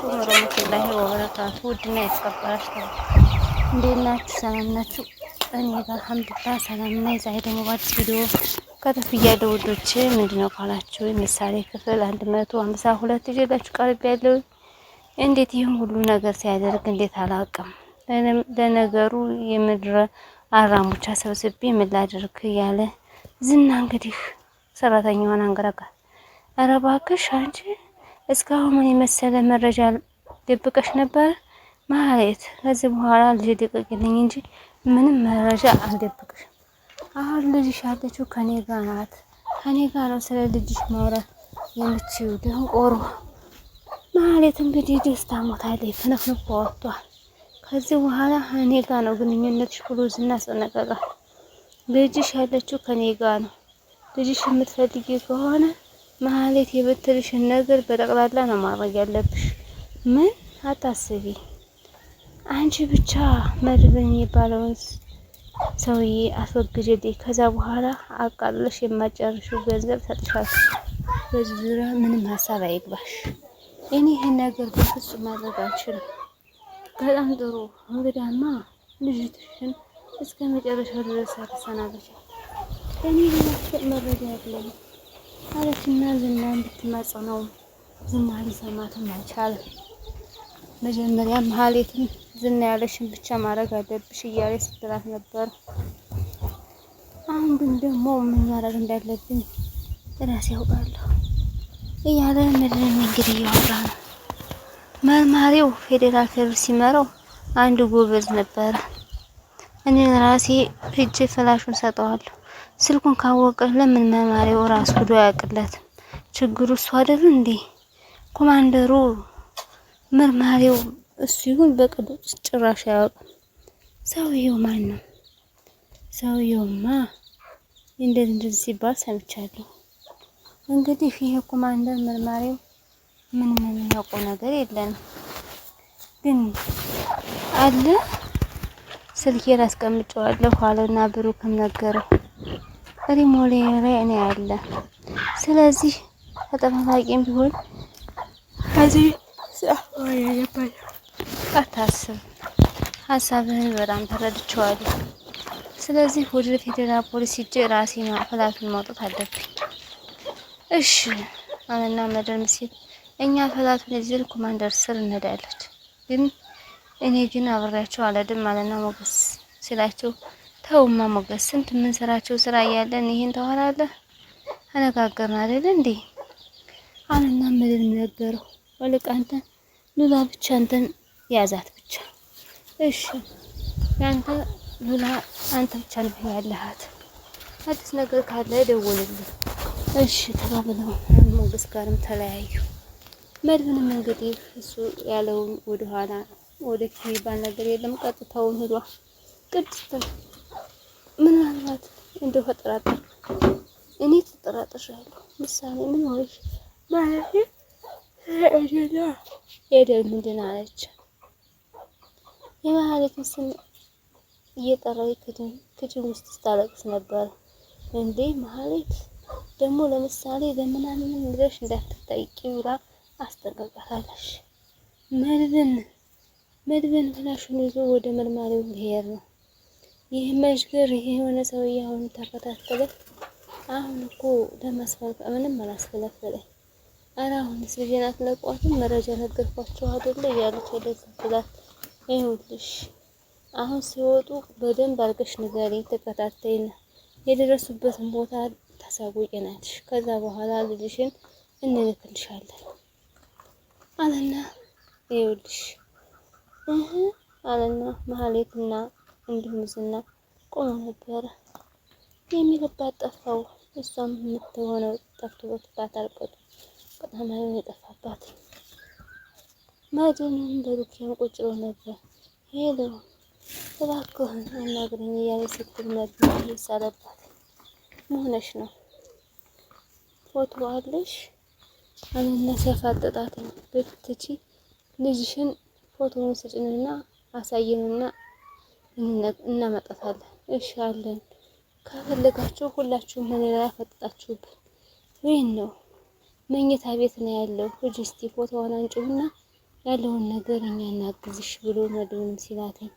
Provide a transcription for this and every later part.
አለይኩም ወረህመቱላሂ ወበረካቱ። ውድና የተከበራችሁ እንዴት ናችሁ? ሰላም ናችሁ? እኔ ጋር አልሐምዱሊላህ ሰላም ነኝ። ዛሬ ደግሞ በአዲስ ቪዲዮ ከተፍ ብያለሁ ውዶች። ምንድነው ካላችሁ ምሳሌ ክፍል 152 ይዤላችሁ ቀርቤያለሁ። እንዴት ይህን ሁሉ ነገር ሲያደርግ እንዴት አላውቅም። ለነገሩ የምድረ አራሙቻ ሰብስቤ ምን ላድርግ እያለ ዝና እንግዲህ ሰራተኛዋን አንገራጋት። ኧረ እባክሽ አንቺ እስካሁን ምን የመሰለ መረጃ ደብቀሽ ነበር ማለት። ከዚህ በኋላ ልጅ ደቅቅልኝ እንጂ ምንም መረጃ አልደብቅሽም። አሁን ልጅሽ ያለችው ከኔ ጋር ናት። ከኔ ጋር ነው ስለ ልጅሽ ማውራት የምችው። ደንቆሮ ማለት እንግዲህ ደስታ ሞታለች። ፍንፍንፎ ወጥቷል። ከዚህ በኋላ እኔ ጋር ነው ግንኙነትሽ ብሎ ዝና አስጠነቀቃት። ልጅሽ ያለችው ከኔ ጋር ነው። ልጅሽ የምትፈልጊ ከሆነ ማለት የምትልሽን ነገር በጠቅላላ ነው ማድረግ ያለብሽ። ምን አታስቢ። አንቺ ብቻ መድብን የሚባለውን ሰውዬ አስወግጅልኝ። ከዛ በኋላ አቃለሽ የማጨርሽው ገንዘብ ሰጥሻለሁ። በዚህ ዙሪያ ምንም ሀሳብ አይግባሽ። እኔ ይህን ነገር በፍጹም ማድረግ አልችልም። በጣም ጥሩ። እንግዲያማ ልጅትሽን እስከ መጨረሻው ድረስ አትሰናበቻት። እኔ ሌላ መረጃ ያለኝ አለችና ዝና እንድትማጸነው ዝና ሊሰማትም አልቻለም። መጀመሪያ መሀሌትም ዝና ያለሽን ብቻ ማድረግ አለብሽ እያለ ስትላት ነበር። አሁን ግን ደግሞ ምን ማድረግ እንዳለብኝ ራሴ ያውቃለሁ እያለ ምድርን እንግዲህ እያወራ ነው። መርማሪው ፌዴራል ክብር ሲመራው አንድ ጎበዝ ነበረ። እኔ ራሴ ሂጄ ፍላሹን ሰጠዋለሁ። ስልኩን ካወቀ ለምን መርማሪው ራሱ ሄዶ ያቅለትም? ችግሩ እሱ አይደል እንዴ? ኮማንደሩ መርማሪው እሱ ይሁን በቅዱስ ጭራሽ አያውቅም። ሰውየው ማን ነው? ሰውየውማ እንደዚህ ሲባል ሰምቻለሁ። እንግዲህ ይሄ ኮማንደር መርማሪው ምንም የሚያውቀው ነገር የለንም። ግን አለ ስልኬን አስቀምጨዋለሁ አለና ብሩክም ነገረው። ሪሞሌ ላይ እኔ አለ። ስለዚህ ተጠባባቂም ቢሆን ከዚህ አታስብ። ሀሳብህን በጣም ተረድቼዋለሁ። ስለዚህ ወደ ፌዴራል ፖሊስ ሂጄ ራሴ ፍላፊን ማውጣት አለብኝ። እሺ አለና መደም ሲል እኛ ፍላፊን ይዘን ኮማንደር ስር እንሄዳለን። እኔ ግን አብሬያቸው አልሄድም አለና ሞገስ ሲላቸው ተውማ ሞገስ ስንት ምን ስራቸው ስራ እያለን ይሄን ታወራለህ? አነጋገርን አይደል እንዴ አለና ምንም ነገረው። ወልቅ አንተ ሉላ ብቻ አንተን ያዛት ብቻ። እሺ ያንተ ሉላ አንተ ብቻ ነው ያለሃት። አዲስ ነገር ካለ ደውልልኝ። እሺ ተባብለው ሞገስ ጋርም ተለያዩ። መድብንም እንግዲህ እሱ ያለውን ወደ ኋላ ወደ የሚባል ነገር የለም። ቀጥታውን ሄዷል። ቅድስት ምናልባት እንደው ተጠራጠር እኔ ተጠራጥሬያለሁ። ምሳሌ ምን ሆነሽ ማለት እጀላ ኤደን ምንድን አለች? የማለትን ስም እየጠራች ክችን ውስጥ ስታለቅስ ነበር። እንዴ ማህሌት ደግሞ ለምሳሌ ለምናምን ብለሽ እንዳትጠይቂ ብላ አስጠንቅቃታለች። መድብን ፍላሹን ይዞ ወደ መርማሪው ሊሄድ ነው። ይህ መሽገር ይሄ የሆነ ሰውዬ አሁን ተከታተለ። አሁን እኮ ለማስፈራራት ምንም አላስፈለፈለኝ። ኧረ አሁንስ ልጄን አትለቋትም? መረጃ ነገርኳቸው አይደለ እያለች ወደዚህ ይኸውልሽ አሁን ሲወጡ በደንብ አድርገሽ ንገሪኝ፣ ተከታተይና የደረሱበትን ቦታ ታሳውቂናለሽ። ከዛ በኋላ ልጅሽን እንልክልሻለን አለና ይኸውልሽ አለና መሀሌትና እንዲሁም ዝና ቆሞ ነበረ። የሚልባት ጠፋው። እሷም የምትሆነው ጠፍቶባት አልቀጡ በጣም የጠፋባት። ማጀንም በሩኪያም ቁጭ ብሎ ነበር። ሄሎ እባክህን አናግረኝ እያለ ስትል ነበር። ይሳለባት መሆነሽ ነው ፎቶ አለሽ አለና ሲያፋጥጣት ብትቺ ልጅሽን ፎቶውን ስጭንና አሳየንና እናመጣታለን። እሺ አለን። ከፈለጋችሁ ሁላችሁም ምን ላይ ያፈጥጣችሁብን ወይን ነው መኝታ ቤት ነው ያለው። ሂጂ እስቲ ፎቶዋን አንጪውና ያለውን ነገር እኛ እናግዝሽ ብሎ መድብንም ሲላተኝ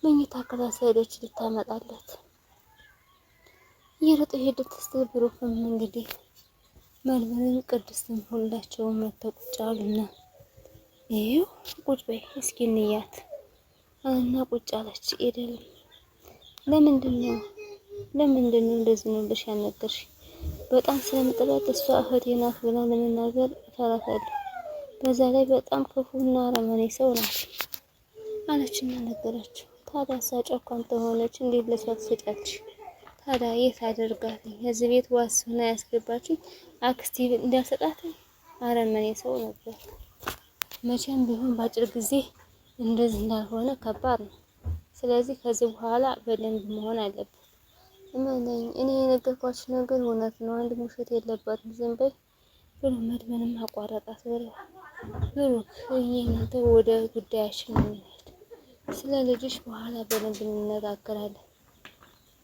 መኝታ ክላስ ሄደች ልታመጣለት እየሮጠ ሄደት ስትል ብሩክም እንግዲህ መድብንም ቅድስትም ሁላቸውም መተው ቁጭ አሉና ይኸው ቁጭ በይ እስኪ እንያት እና ቁጭ አለች። ኤደንም ለምንድን ነው እንደዚህ ነው ብለሽ ያልነገርሽ? በጣም ስለምጥላት እሷ እህቴ ናት ብላ ለመናገር እፈራታለሁ። በዛ ላይ በጣም ክፉና አረመኔ ሰው ናት አለችና ነገረችው። ታዲያ እሷ ጨካኝ ተሆነች እንዴት ለሷ ትሰጫለሽ? ታዲያ የት አደርጋትኝ? እዚህ ቤት ዋስ ሆና ያስገባችኝ አክስቲ እንዳሰጣትኝ አረመኔ ሰው ነበር። መቼም ቢሆን በአጭር ጊዜ እንደዚህ እንዳልሆነ ከባድ ነው። ስለዚህ ከዚህ በኋላ በደንብ መሆን አለበት። እኔ የነገርኳችሁ ነገር እውነት ነው። አንድ ውሸት የለባትም። ዝም በይ ብሎ መድብንም አቋረጣት። ብሩክ እናንተ ወደ ጉዳያችን እንሄድ፣ ስለ ልጅሽ በኋላ በደንብ እንነጋገራለን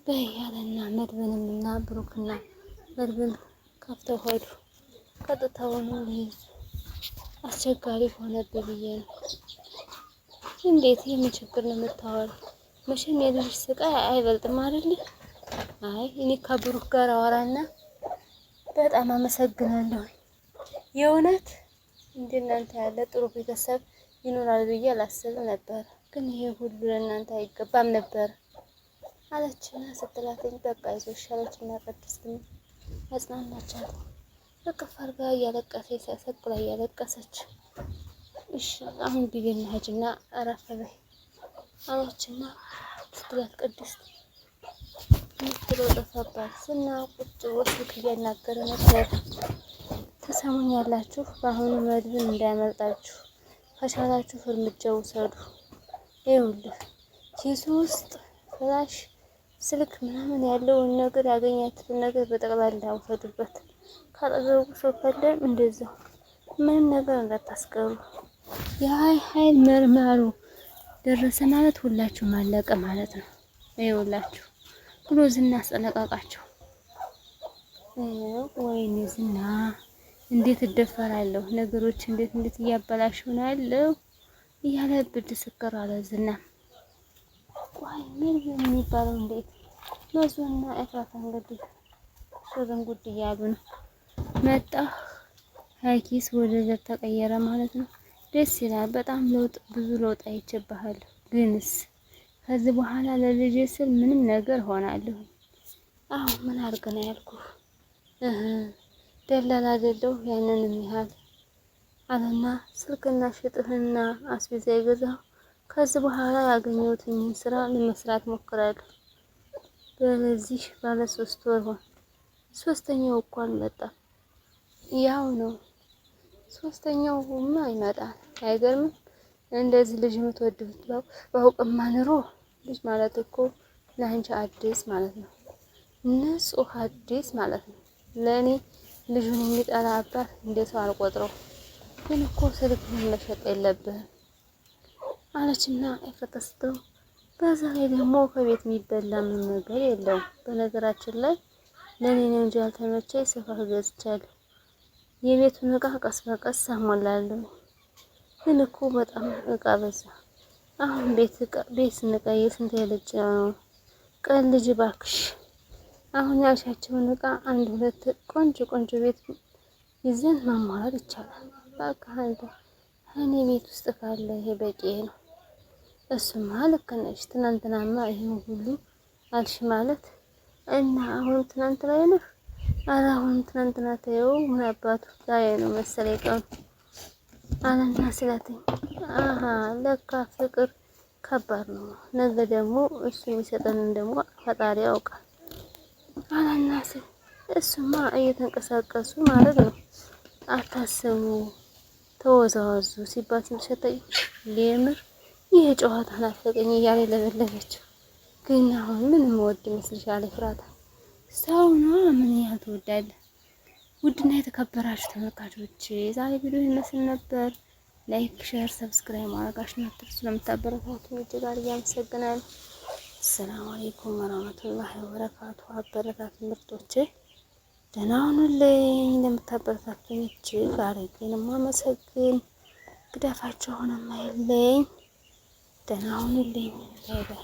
በይ ያለና መድብንም እና ብሩክና መድብን ከፍተው ሄዱ። ቀጥታውን ሊይዙ አስቸጋሪ ሆነብኝ ብዬ ነው። እንዴት የምን ችግር ነው የምታወራው? መቼም የልጅሽ ስቃይ አይበልጥም አይደል? አይ እኔ ከብሩክ ጋር አወራና በጣም አመሰግናለሁ። የእውነት እንደናንተ ያለ ጥሩ ቤተሰብ ይኖራል ብዬ አላስብም ነበር፣ ግን ይሄ ሁሉ ለእናንተ አይገባም ነበር አለችና ስትላተኝ በቃ ይዞሽ አለችና ቅድስትም አጽናናቻት። በቅፍ አድርጋ እያለቀሰች ሰቅላ እያለቀሰች እሺ አሁን ቢቢና ሂጂና አረፍ በይ አለችና ስትላት ቅድስት ምትለው ጠፋባት። እና ቁጭ ወስልክ እያናገረ ነበር። ተሰሙኛላችሁ፣ በአሁኑ መድብን እንዳያመልጣችሁ፣ ከቻላችሁ እርምጃ ውሰዱ። ይኸውልህ ኪሱ ውስጥ ፍላሽ ስልክ ምናምን ያለውን ነገር ያገኛችሁትን ነገር በጠቅላላ ውሰዱበት። ካጠገቡ ሰው ካለም እንደዛው ምንም ነገር እንዳታስቀሩ። የኃይል መርማሩ ደረሰ ማለት ሁላችሁም አለቀ ማለት ነው። ይኸውላችሁ ብሎ ዝና አስጠነቀቃቸው። ወይኔ ዝና እንዴት እደፈራለሁ፣ ነገሮች እንዴት እያበላሹ ነው ያለው እያለ ብድ ስክር አለ ዝና። ቆይ ምን የሚባለው እንዴት መዙና ኤፍራታ እንግዲህ ሽርንጉድ እያሉ ነው። መጣ ሀኪስ ወደ ዘር ተቀየረ ማለት ነው። ደስ ይላል በጣም ብዙ ለውጥ አይቼብሃለሁ። ግንስ ከዚህ በኋላ ለልጄ ስል ምንም ነገር ሆናለሁ። አሁን ምን አድርግ ነው ያልኩህ? ደላላ አይደለሁ ያንንም ያህል አለና ስልክና ሽጥህና አስቤዛ ይገዛው። ከዚህ በኋላ ያገኘሁትን ስራ ለመስራት ሞክራለሁ። በዚህ ባለ 3 ወር ሆነ። ሶስተኛው እኮ አልመጣም። ያው ነው ሶስተኛውማ ይመጣል። አይገርምም? እንደዚህ ልጅ የምትወዱት ባውቅማ ኑሮ ልጅ ማለት እኮ ለአንቺ አዲስ ማለት ነው። ንጹህ አዲስ ማለት ነው። ለእኔ ልጁን የሚጠላ አባት እንደ ሰው አልቆጥረው። ግን እኮ ስልክ መሸጥ የለብህም አለችና አይፈተስተው። በዛ ላይ ደግሞ ከቤት የሚበላ ምን ነገር የለውም። በነገራችን ላይ ለኔ ነው እንጂ ያልተመቸኝ ስፋ ገዝቻለሁ። የቤቱን እቃ ቀስ በቀስ አሞላለሁ። ግን እኮ በጣም እቃ በዛ። አሁን ቤት ስንቀይር ስንት ያለች ነው? ቀን ልጅ ባክሽ። አሁን ያልሻቸውን እቃ 1-2 ቆንጆ ቤት ይዘን ማሟላት ይቻላል። በቃ እኔ ቤት ውስጥ ካለ ይሄ በቂ ነው። እሱማ ልክ ነሽ። ትናንትናማ ይሄን ሁሉ አልሽ ማለት እና አሁን ትናንት ላይ ነህ። ኧረ አሁን ትናንትና ተይው፣ ምን አባቱ ዛሬ ነው መሰለኝ ቀኑ አለና ስላተኝ ለካ ፍቅር ከባድ ነው። ነገ ደግሞ እሱ የሚሰጠንን ደግሞ ፈጣሪ ያውቃል አለና እሱማ እየተንቀሳቀሱ ማለት ነው። አታስቡ ተወዛዋዙ ሲባል ሲሸጠኝ ሌምር ይሄ ጨዋታ ናፈቀኝ እያለ ለበለበችው። ግን አሁን ምንም ወድ ይመስልሻል? ፍራታ ሰው ነው ምን ያህል ትወዳለህ? ውድና የተከበራችሁ ተመልካቾች ዛሬ ቪዲዮ ይመስል ነበር። ላይክ፣ ሼር፣ ሰብስክራይብ ማድረጋችሁን አትርሱ። ስለምታበረታቱ እጅግ አድርጌ አመሰግናለሁ። ሰላም አለይኩም ወራህመቱላሂ ወበረካቱ። አበረታቱ ምርጦቼ፣ ደህና ሁኑልኝ። ለምታበረታቱኝ እጅግ አድርጌ ነው የማመሰግን። ግዳፋችሁ ሆነ ማይለኝ ደህና ሁኑልኝ። ባይ ባይ።